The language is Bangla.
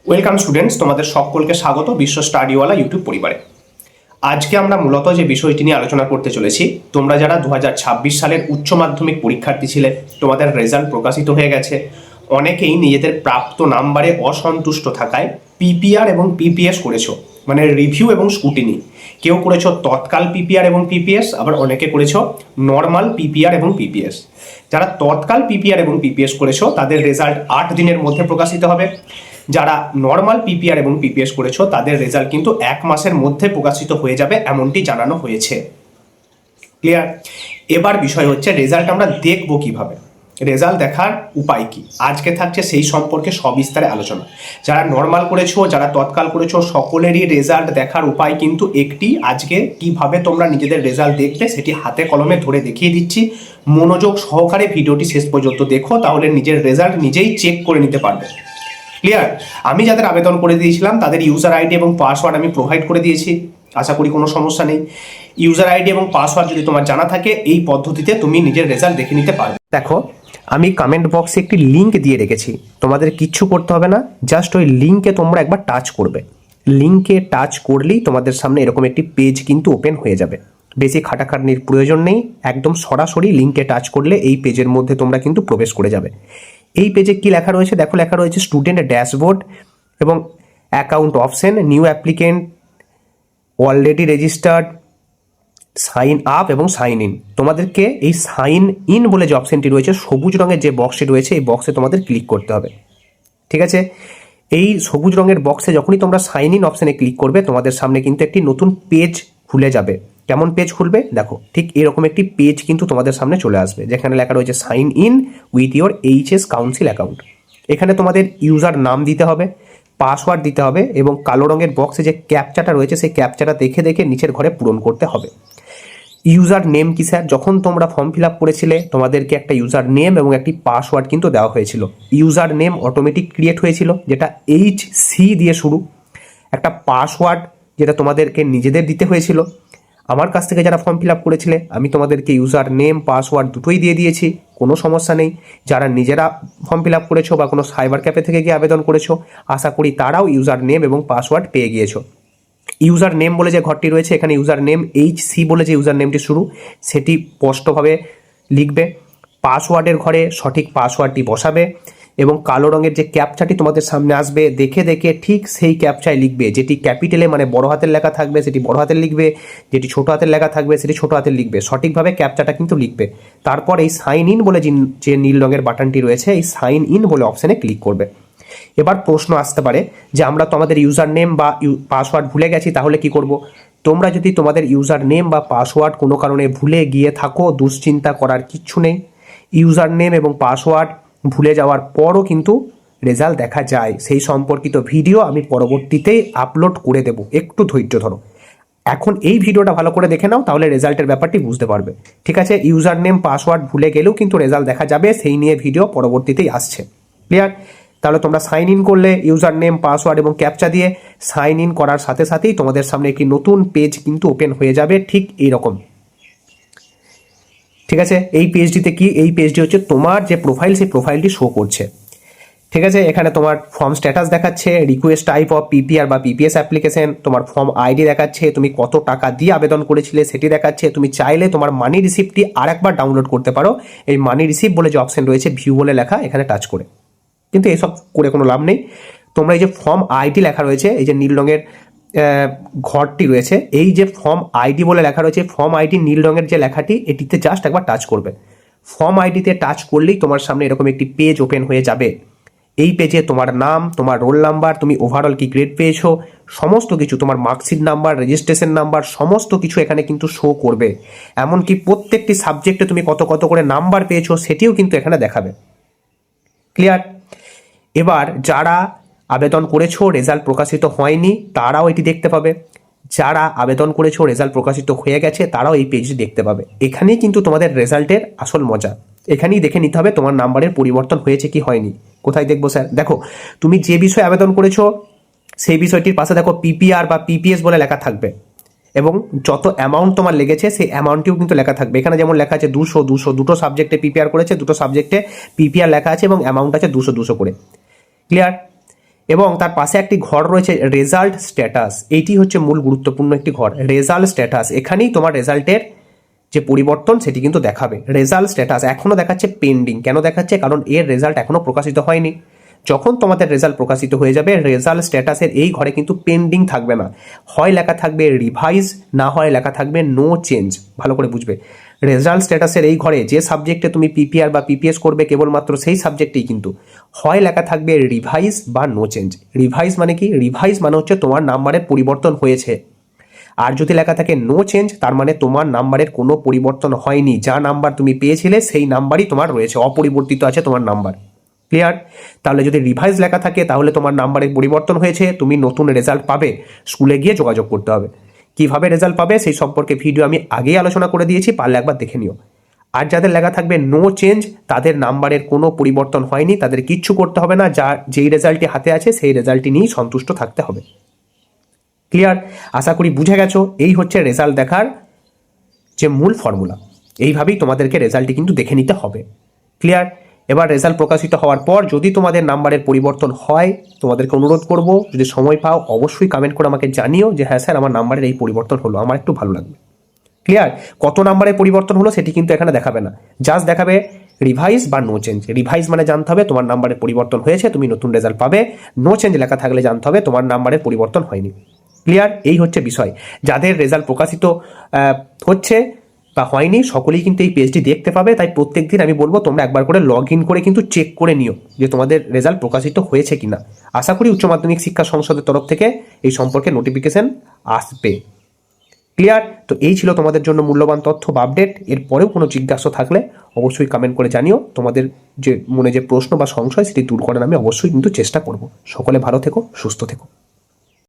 ওয়েলকাম স্টুডেন্টস, তোমাদের সকলকে স্বাগত বিশ্ব স্টাডিওয়ালা ইউটিউব পরিবারে। আজকে আমরা মূলত যে বিষয়টি নিয়ে আলোচনা করতে চলেছি, তোমরা যারা 2026 সালের উচ্চ মাধ্যমিক পরীক্ষার্থী ছিলে, তোমাদের রেজাল্ট প্রকাশিত হয়ে গেছে। অনেকেই নিজেদের প্রাপ্ত নাম্বারে অসন্তুষ্ট থাকায় পিপিআর এবং পিপিএস করেছো, মানে রিভিউ এবং স্কুটিনি। কেউ করেছো তৎকাল পিপিআর এবং পিপিএস, আবার অনেকে করেছো নর্মাল পিপিআর এবং পিপিএস। যারা তৎকাল পিপিআর এবং পিপিএস করেছো তাদের রেজাল্ট 8 দিনের মধ্যে প্রকাশিত হবে। যারা নর্মাল পিপিআর এবং পিপিএস করেছো তাদের রেজাল্ট কিন্তু 1 মাসের মধ্যে প্রকাশিত হয়ে যাবে, এমনটি জানানো হয়েছে। ক্লিয়ার? এবার বিষয় হচ্ছে রেজাল্ট আমরা দেখব কিভাবে, রেজাল্ট দেখার উপায় কি, আজকে থাকছে সেই সম্পর্কে সবিস্তারে আলোচনা। যারা নর্মাল করেছো, যারা তৎকাল করেছো, সকলেরই রেজাল্ট দেখার উপায় কিন্তু একটি। আজকে কিভাবে তোমরা নিজেদের রেজাল্ট দেখবে সেটি হাতে কলমে ধরে দেখিয়ে দিচ্ছি। মনোযোগ সহকারে ভিডিওটি শেষ পর্যন্ত দেখো, তাহলে নিজের রেজাল্ট নিজেই চেক করে নিতে পারবে। ক্লিয়ার? আমি যাদের আবেদন করে দিয়েছিলাম তাদের ইউজার আইডি এবং পাসওয়ার্ড আমি প্রোভাইড করে দিয়েছি, আশা করি কোনো সমস্যা নেই। ইউজার আইডি এবং পাসওয়ার্ড যদি তোমার জানা থাকে, এই পদ্ধতিতে তুমি নিজের রেজাল্ট দেখে নিতে পারবে। দেখো, আমি কমেন্ট বক্সে একটি লিঙ্ক দিয়ে রেখেছি, তোমাদের কিচ্ছু করতে হবে না, জাস্ট ওই লিঙ্কে তোমরা একবার টাচ করবে। লিঙ্কে টাচ করলেই তোমাদের সামনে এরকম একটি পেজ কিন্তু ওপেন হয়ে যাবে। বেশি খাটাখাটনির প্রয়োজন নেই, একদম সরাসরি লিঙ্কে টাচ করলে এই পেজের মধ্যে তোমরা কিন্তু প্রবেশ করে যাবে। এই পেজে কি লেখা রয়েছে দেখো, লেখা রয়েছে স্টুডেন্ট ড্যাশবোর্ড এবং account option, new applicant, already registered, sign up এবং সাইন ইন। তোমাদেরকে এই সাইন ইন বলে যে অপশনটি রয়েছে, সবুজ রঙের যে বক্সটি রয়েছে, এই বক্সে তোমাদের ক্লিক করতে হবে। ঠিক আছে? এই সবুজ রঙের বক্সে যখনই তোমরা সাইন ইন অপশনে ক্লিক করবে, তোমাদের সামনে কিন্তু একটি নতুন পেজ খুলে যাবে। কেমন পেজ খুলবে দেখো, ঠিক এরকম একটি পেজ কিন্তু তোমাদের সামনে চলে আসবে, যেখানে লেখা রয়েছে sign in with your HS council account. এখানে তোমাদের ইউজার নাম দিতে হবে, পাসওয়ার্ড দিতে হবে এবং কালো রঙের বক্সে যে ক্যাপচাটা রয়েছে সেই ক্যাপচাটা দেখে দেখে নিচের ঘরে পূরণ করতে হবে। ইউজার নেম কি স্যার? যখন তোমরা ফর্ম ফিল আপ করেছিলে তোমাদেরকে একটা ইউজার নেম এবং একটি পাসওয়ার্ড কিন্তু দেওয়া হয়েছিল। ইউজার নেম অটোমেটিক ক্রিয়েট হয়েছিল, যেটা HC দিয়ে শুরু। একটা পাসওয়ার্ড যেটা তোমাদেরকে নিজেদের দিতে হয়েছিল। আমার কাছ থেকে যারা ফর্ম ফিল আপ করেছিলে, আমি তোমাদেরকে ইউজার নেম পাসওয়ার্ড দুটোই দিয়ে দিয়েছি, কোনো সমস্যা নেই। যারা নিজেরা ফর্ম ফিল আপ করেছো বা কোনো সাইবার ক্যাফে থেকে গিয়ে আবেদন করেছো, আশা করি তারাও ইউজার নেম এবং পাসওয়ার্ড পেয়ে গিয়েছো। ইউজার নেম বলে যে ঘরটি রয়েছে, এখানে ইউজার নেম HC বলে যে ইউজার নেমটি শুরু, সেটি স্পষ্টভাবে লিখবে। পাসওয়ার্ডের ঘরে সঠিক পাসওয়ার্ডটি বসাবে এবং কালো রঙের যে ক্যাপচাটি তোমাদের সামনে আসবে, দেখে দেখে ঠিক সেই ক্যাপচায় লিখবে। যেটি ক্যাপিটালে মানে বড় হাতের লেখা থাকবে সেটি বড় হাতের লিখবে, যেটি ছোট হাতের লেখা থাকবে সেটি ছোট হাতের লিখবে। সঠিকভাবে ক্যাপচাটা কিন্তু লিখবে। তারপর এই সাইন ইন বলে যে নীল রঙের বাটনটি রয়েছে, এই সাইন ইন বলে অপশানে ক্লিক করবে। এবার প্রশ্ন আসতে পারে যে আমরা তো আমাদের ইউজার নেম বা পাসওয়ার্ড ভুলে গেছি, তাহলে কি করব? তোমরা যদি তোমাদের ইউজার নেম বা পাসওয়ার্ড কোনো কারণে ভুলে গিয়ে থাকো, দুশ্চিন্তা করার কিচ্ছু নেই। ইউজার নেম এবং পাসওয়ার্ড ভুলে যাওয়ার পরও কিন্তু রেজাল্ট দেখা যায়। সেই সম্পর্কিত ভিডিও আমি পরবর্তীতেই আপলোড করে দেব, একটু ধৈর্য ধরো। এখন এই ভিডিওটা ভালো করে দেখে নাও, তাহলে রেজাল্টের ব্যাপারটি বুঝতে পারবে। ঠিক আছে? ইউজার নেম পাসওয়ার্ড ভুলে গেলেও কিন্তু রেজাল্ট দেখা যাবে, সেই নিয়ে ভিডিও পরবর্তীতেই আসছে। ক্লিয়ার? তাহলে তোমরা সাইন ইন করলে ইউজার নেম পাসওয়ার্ড এবং ক্যাপচা দিয়ে সাইন ইন করার সাথে সাথেই তোমাদের সামনে একটি নতুন পেজ কিন্তু ওপেন হয়ে যাবে, ঠিক এইরকম। ঠিক আছে? এই পেজটিতে কি, এই পেজটি হচ্ছে তোমার যে প্রোফাইল, সেই প্রোফাইলটি শো করছে। ঠিক আছে? এখানে তোমার ফর্ম স্ট্যাটাস দেখাচ্ছে, রিকোয়েস্ট টাইপ অফ পিপিআর বা পিপিএস অ্যাপ্লিকেশন, তোমার ফর্ম আইডি দেখাচ্ছে, তুমি কত টাকা দিয়ে আবেদন করেছিলে সেটি দেখাচ্ছে। তুমি চাইলে তোমার মানি রিসিপ্টটি আরেকবার ডাউনলোড করতে পারো, এই মানি রিসিপ্ট বলে যে অপশন রয়েছে ভিউ বলে লেখা, এখানে টাচ করে। কিন্তু এসব করে কোনো লাভ নেই। তোমরা এই যে ফর্ম আইডি লেখা রয়েছে, এই যে নীল রঙের ঘরটি রয়েছে, এই যে ফর্ম আইডি বলে লেখা রয়েছে, ফর্ম আইডি নীল রঙের যে লেখাটি, এটিতে জাস্ট একবার টাচ করবে। ফর্ম আইডিতে টাচ করলেই তোমার সামনে এরকম একটি পেজ ওপেন হয়ে যাবে। এই পেজে তোমার নাম, তোমার রোল নাম্বার, তুমি ওভারঅল কি গ্রেড পেয়েছো, সমস্ত কিছু, তোমার মার্কশিট নাম্বার, রেজিস্ট্রেশন নাম্বার, সমস্ত কিছু এখানে কিন্তু শো করবে। এমনকি প্রত্যেকটি সাবজেক্টে তুমি কত কত করে নাম্বার পেয়েছো সেটিও কিন্তু এখানে দেখাবে। ক্লিয়ার? এবার যারা আবেদন করেছো রেজাল্ট প্রকাশিত হয়নি তারাও এটি দেখতে পাবে, যারা আবেদন করেছো রেজাল্ট প্রকাশিত হয়ে গেছে তারাও এই পেজটি দেখতে পাবে। এখানেই কিন্তু তোমাদের রেজাল্টের আসল মজা। এখানেই দেখে নিতে হবে তোমার নাম্বারের পরিবর্তন হয়েছে কি হয়নি। কোথায় দেখবো স্যার? দেখো, তুমি যে বিষয়ে আবেদন করেছো সেই বিষয়টির পাশে দেখো পিপিআর বা পিপিএস বলে লেখা থাকবে এবং যত অ্যামাউন্ট তোমার লেগেছে সেই অ্যামাউন্টটিও কিন্তু লেখা থাকবে। এখানে যেমন লেখা আছে 200 দুটো সাবজেক্টে পিপিআর করেছে, দুটো সাবজেক্টে পিপিআর লেখা আছে এবং অ্যামাউন্ট আছে 200 করে। ক্লিয়ার? এবং তার পাশে একটি ঘর রয়েছে রেজাল্ট স্ট্যাটাস। এইটি হচ্ছে মূল গুরুত্বপূর্ণ একটি ঘর, রেজাল্ট স্ট্যাটাস। এখানেই তোমার রেজাল্টের যে পরিবর্তন সেটি কিন্তু দেখাবে। রেজাল্ট স্ট্যাটাস এখনও দেখাচ্ছে পেন্ডিং। কেন দেখাচ্ছে? কারণ এর রেজাল্ট এখনও প্রকাশিত হয়নি। যখন তোমাদের রেজাল্ট প্রকাশিত হয়ে যাবে, রেজাল্ট স্ট্যাটাসের এই ঘরে কিন্তু পেন্ডিং থাকবে না, হয় লেখা থাকবে রিভাইজ, না হয় লেখা থাকবে নো চেঞ্জ। ভালো করে বুঝবে, রেজাল্ট স্ট্যাটাসের এই ঘরে যে সাবজেক্টে তুমি পিপিআর বা পিপিএস করবে কেবলমাত্র সেই সাবজেক্টেই কিন্তু হয় লেখা থাকবে রিভাইজ বা নো চেঞ্জ। রিভাইজ মানে কি? রিভাইজ মানে হচ্ছে তোমার নাম্বারের পরিবর্তন হয়েছে। আর যদি লেখা থাকে নো চেঞ্জ, তার মানে তোমার নাম্বারের কোনো পরিবর্তন হয়নি, যা নাম্বার তুমি পেয়েছিলে সেই নাম্বারই তোমার রয়েছে, অপরিবর্তিত আছে তোমার নাম্বার। ক্লিয়ার? তাহলে যদি রিভাইজ লেখা থাকে তাহলে তোমার নাম্বারের পরিবর্তন হয়েছে, তুমি নতুন রেজাল্ট পাবে, স্কুলে গিয়ে যোগাযোগ করতে হবে। কিভাবে রেজাল্ট পাবে সেই সম্পর্কে ভিডিও আমি আগেই আলোচনা করে দিয়েছি, পারলে একবার দেখে নিও। আর যাদের লেখা থাকবে নো চেঞ্জ, তাদের নাম্বারের কোনো পরিবর্তন হয়নি, তাদের কিচ্ছু করতে হবে না, যেই রেজাল্টটি হাতে আছে সেই রেজাল্টটি নিয়েই সন্তুষ্ট থাকতে হবে। ক্লিয়ার? আশা করি বুঝে গেছো। এই হচ্ছে রেজাল্ট দেখার যে মূল ফর্মুলা। এইভাবেই তোমাদেরকে রেজাল্টটি কিন্তু দেখে নিতে হবে। ক্লিয়ার? এবার রেজাল্ট প্রকাশিত হওয়ার পর যদি তোমাদের নাম্বারের পরিবর্তন হয়, তোমাদেরকে অনুরোধ করব, যদি সময় পাও অবশ্যই কমেন্ট করে আমাকে জানিও যে হ্যাঁ স্যার আমার নাম্বারের এই পরিবর্তন হলো, আমার একটু ভালো লাগবে। ক্লিয়ার? কত নাম্বারের পরিবর্তন হলো সেটি কিন্তু এখানে দেখাবে না, জাস্ট দেখাবে রিভাইজ বা নো চেঞ্জ। রিভাইজ মানে জানতে হবে তোমার নাম্বারের পরিবর্তন হয়েছে, তুমি নতুন রেজাল্ট পাবে। নো চেঞ্জ লেখা থাকলে জানতে হবে তোমার নাম্বারের পরিবর্তন হয়নি। ক্লিয়ার? এই হচ্ছে বিষয়। যাদের রেজাল্ট প্রকাশিত হচ্ছে বা হয়নি সকলেই কিন্তু এই পেজটি দেখতে পাবে, তাই প্রত্যেকদিন আমি বলবো তোমরা একবার করে লগ ইন করে কিন্তু চেক করে নিও যে তোমাদের রেজাল্ট প্রকাশিত হয়েছে কিনা। আশা করি উচ্চ মাধ্যমিক শিক্ষা সংসদের তরফ থেকে এই সম্পর্কে নোটিফিকেশন আসবে। ক্লিয়ার? তো এই ছিল তোমাদের জন্য মূল্যবান তথ্য বা আপডেট। এরপরেও কোনো জিজ্ঞাসা থাকলে অবশ্যই কমেন্ট করে জানিও। তোমাদের যে মনে যে প্রশ্ন বা সংশয় সেটি দূর করার আমি অবশ্যই কিন্তু চেষ্টা করব। সকলে ভালো থেকো, সুস্থ থেকো।